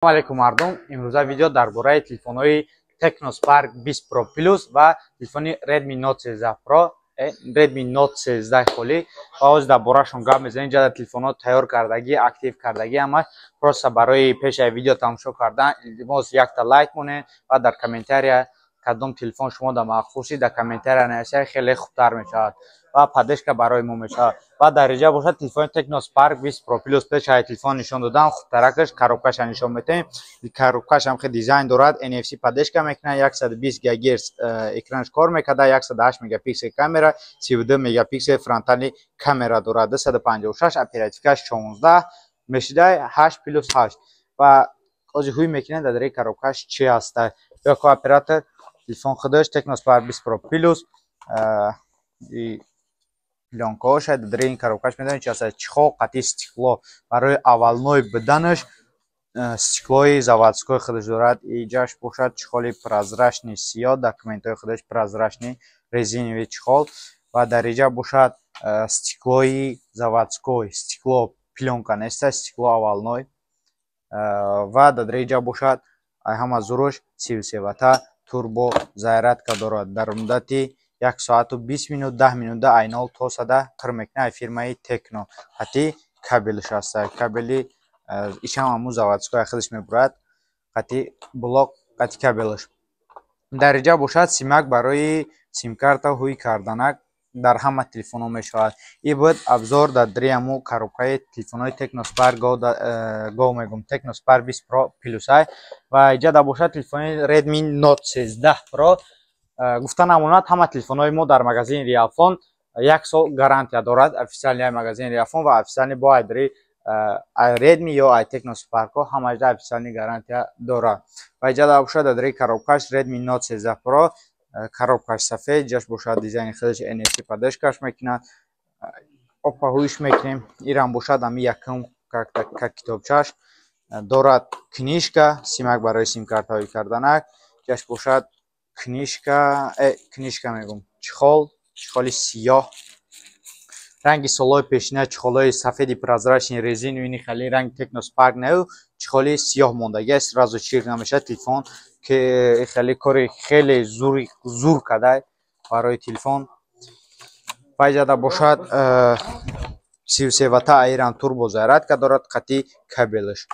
Салом алейкум мардум. Имрӯза видео дар бораи телефонҳои Tecno Spark 20 Pro Plus ва телефони Redmi Note 13 Pro, Redmi Note 13 холӣ ва ҳозир дар борашон гап мезанем. Ҷада телефонҳо тайёр кардагӣ, актив кардагӣ ҳамаш. Просто барои пешаи видео тамошо кардан илтимос якта лайк монед ва дар комментария кадом телефон шумо дар махсуси дар комментария нависед, хеле хубтар мешавад ва поддержка барои мо мешавад. ва дар реҷа бошад телефони Tecno Spark 20 Pro Plus пешаи телефон нишон додам, хубтаракаш коробкаша нишон метавем. Коробкаш ҳам хеле дизайн дорад, NFC поддержка мекунад, 120 ГГц экранш кор мекарда, 108 мегапиксел камера, 32 мегапиксел фронтали камера дорад, 256 оперативкаш 14 мешида 8+8 ва ҳозир ҳуй мекунад дар ин коробкаш чи аста. Ё ко оператор телефон худаш Tecno Spark 20 Pro Plus пленкаоша дар ин коробкаш медонед чи аста. Чихол қатъи стекло барои аввалной буданаш стеклои заводской худаш дорад. Иҷаш бошад чихоли прозрачни сиёҳ, документҳои худаш прозрачни резиновый чихол ва дар иҷа бошад стеклои заводской, стекло пленка неста, стекло аввалной ва дар иҷа бошад ҳама зуруш 33 ватта турбо зарядка дорад. Дар муддати 1 соату 20 минут 10 минута айнол тосада қир мекунад. Фирмаи Tecno қатъи кабелш аста. Кабели ишам ҳамун заводской худаш мебурад, қатъи блок, қатъи кабелш. Дар иҷа бошад симак барои симкарта ҳуй карданак дар ҳама телефонҳо мешавад. Ин буд обзор дар ҳамун коробкаи телефонҳои Tecno Spark Tecno Spark 20 Pro Plus ва иҷа дар бошад телефони Redmi Note 13 Pro. гуфта намонад ҳама телефонҳои мо дар магазини Realphone 1 сол гарантия дорад. официални магазини Realphone ва официални бо айдри Redmi ё Tecno Spark ҳамаҷда официални гарантия дорад. ва иҷа дар бошад дар коробкаш Redmi Note 13 Pro, коробкаш сафед, ҷаш бошад дизайни худаш NFC поддержкаш мекунад. опа ҳуйш мекунем. ирам бошад ами якум как китобчаш дорад. книжка, симак барои симкарта ҳуй карданак, ҷаш бошад книжка мегум, чихоли сиёҳ, ранги солои пешина, чихолои сафеди прозрачни резиновый, ини хеле ранги Tecno Spark нав, чихоли сиёҳ мондагӣ, сразу чирк намешавад телефон, ки хеле кори хеле зур кадай барои телефон. ва иҷа бошад 33 ватта айран турбо зарядка дорад, қатъи кабелш.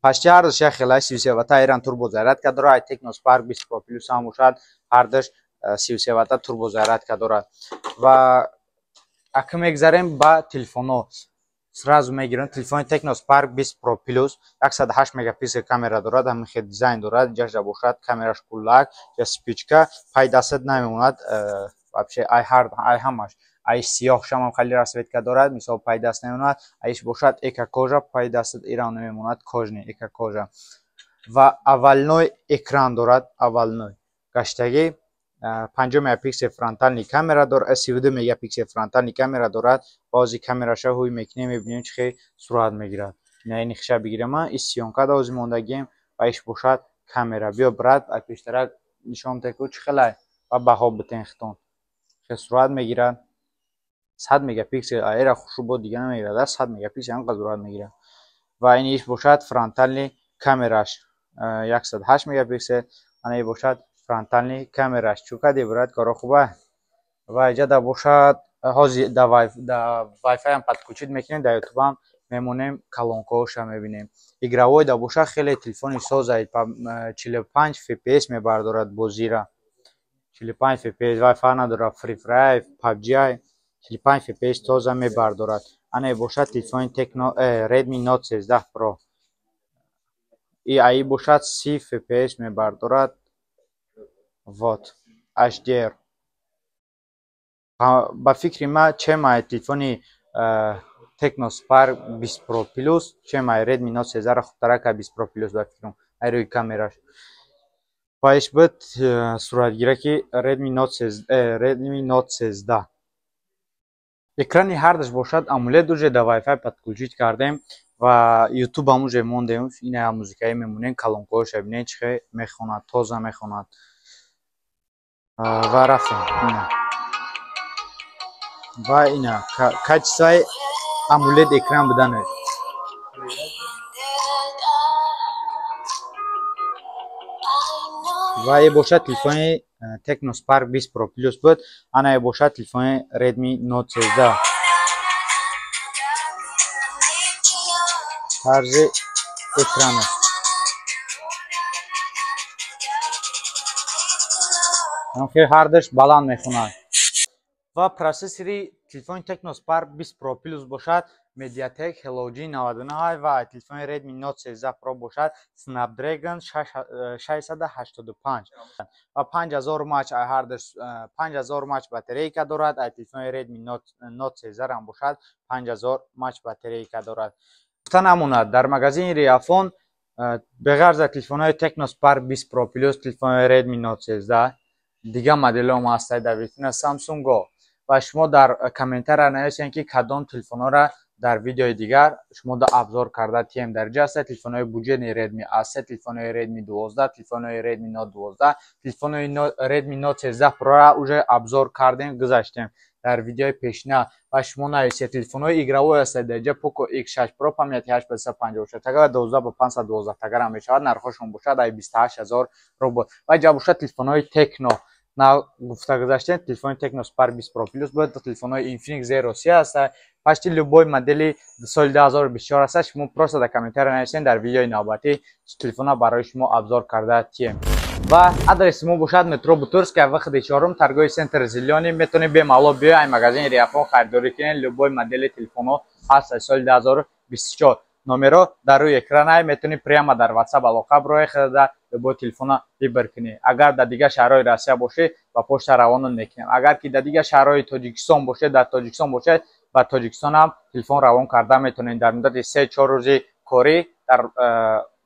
почти ҳардуш хеле 33 ватта айран турбо зарядка дорад. Tecno Spark 20 Pro Plus ҳам бошад ҳардуш 33 ватта турбо зарядка дорад. ва ака мегзарем ба телефонҳо. сразу мегирем телефони Tecno Spark 20 Pro Plus 108 мегапиксел камера дорад, ҳамин хел дизайн дорад. ҷашда бошад камераш кулак ё спичка, пай дастат намемонад, вообще ай ҳамаш ай сиёҳ шамам хеле расветка дорад, мисол пай даст намемонад, айш бошад эко кожа, пай дастат ирам намемонад, кожни эко кожа. ва аввалной экран дорад, аввалной гаштагӣ 5 мегапиксел фронтальни камера дорад, 32 мегапиксел фронтальни камера дорад. баъзи камераша ҳуй мекунем, мебинем чӣ хел сурат мегирад. ина нихша бигирам, ин сиёнкада ҳозир мондагием ва иш бошад камера. биё брат ай пештарак нишон теку чӣ хелай ва баҳо битен хитон. хел сурат мегирад. 100 мегапиксел аера хушубо дига намегирад, 100 мегапиксел анқадр сурат мегирад. ва ин иш бошад фронтальни камераш 108 мегапиксел, ана ин бошад фронтальни камераш. чукади брат, коро хуба. ва иҷа да бошад ҳозир да Wi-Fi ҳам подключит мекунем, дар YouTube ҳам мемонем, калонкаоша мебинем. игравой да бошад хеле телефони соза 45 FPS мебардорад бозира. 45 FPS Wi-Fi надорад, Free Fire, PUBG 45 FPS тоза мебардорад. ана бошад телефони Tecno Redmi Note 13 Pro. и ай бошад 30 FPS мебардорад. вот HDR. ба фикри ма чем ай телефони Tecno Spark 20 Pro Plus, чем ай Redmi Note 13 хубтарак ай 20 Pro Plus ба фикрам. ай рӯи камераш. паиш буд суратгираки Redmi Note 13. экрани ҳардаш бошад AMOLED уже да Wi-Fi подключит кардем ва YouTube ҳам уже мондем. ина музикаи мемонем, калонкаоша бинем чӣ хел мехонад, тоза мехонад. ва рафтем. ва ина качествои AMOLED экран буданаш. ва е бошад телефони Tecno Spark 20 Pro Plus буд. Ана е бошад телефони Redmi Note 13. тарзи экран аст. хеле ҳардаш баланд мехунад. ва процессори телефони Tecno Spark 20 Pro Plus бошад Mediatek Helio G99 ва телефони Redmi Note 13 Pro бошад Snapdragon 685 ва 5000 мАч ҳардаш 5000 мАч батарейка дорад. Телефони Redmi Note 13 ам бошад 5000 мАч батарейка дорад. гуфта намонад дар магазини Riafon беғайр аз телефонҳои Tecno Spark 20 Pro Plus, телефони Redmi Note 13 дига моделҳом ҳастанд дар витрина Samsung го ва шумо дар комментария нависед ки кадом телефонҳоро дар видеои дигар шумо да обзор карда тием дарҷа аст. Телефонҳои буҷетни Redmi аст, телефонҳои Redmi 12, телефонҳои Redmi Note 12, телефонҳои Redmi Note 13 Pro уже обзор кардем, гузаштем дар видеои пешина ва шумо нависед телефонҳои игравой ҳастанд дарҷа Poco X6 Pro памяти 856 ва 12 ба 512 тагар мешавад. Нархошон бошад 28000 рубл ва ҷа бошад телефонҳои Tecno на гуфта гузаштем. Телефони Tecno Spark 20 Pro Plus буд, телефонҳои Infinix Zero C аст. почти любой модели соли 2024 аст. шумо просто дар комментария нависед, дар видеои навбатӣ телефонҳо барои шумо обзор карда тием. ва адреси мо бошад метро Бутурская, выходи 4, торговый центр Зелёный. метавонед бемалол биёед ай магазини Riafon харидорӣ кунед. любой модели телефонҳо ҳаст соли 2024. номеро дар рӯи экран ай метавонед прямо дар WhatsApp алоқа бироед хада любой телефона вибр кунед. агар дар дигар шаҳрҳои Россия бошед ба почта равон мекунем. агар ки дар дигар шаҳрҳои Тоҷикистон бошед, дар Тоҷикистон бошед ба Тоҷикистон ҳам телефон равон карда метавонед дар муддати 3-4 рӯзи корӣ.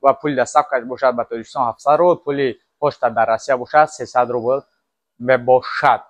ва пули доставкаш бошад ба Тоҷикистон 700 рубл, пули почта дар Россия бошад 300 рубл мебошад.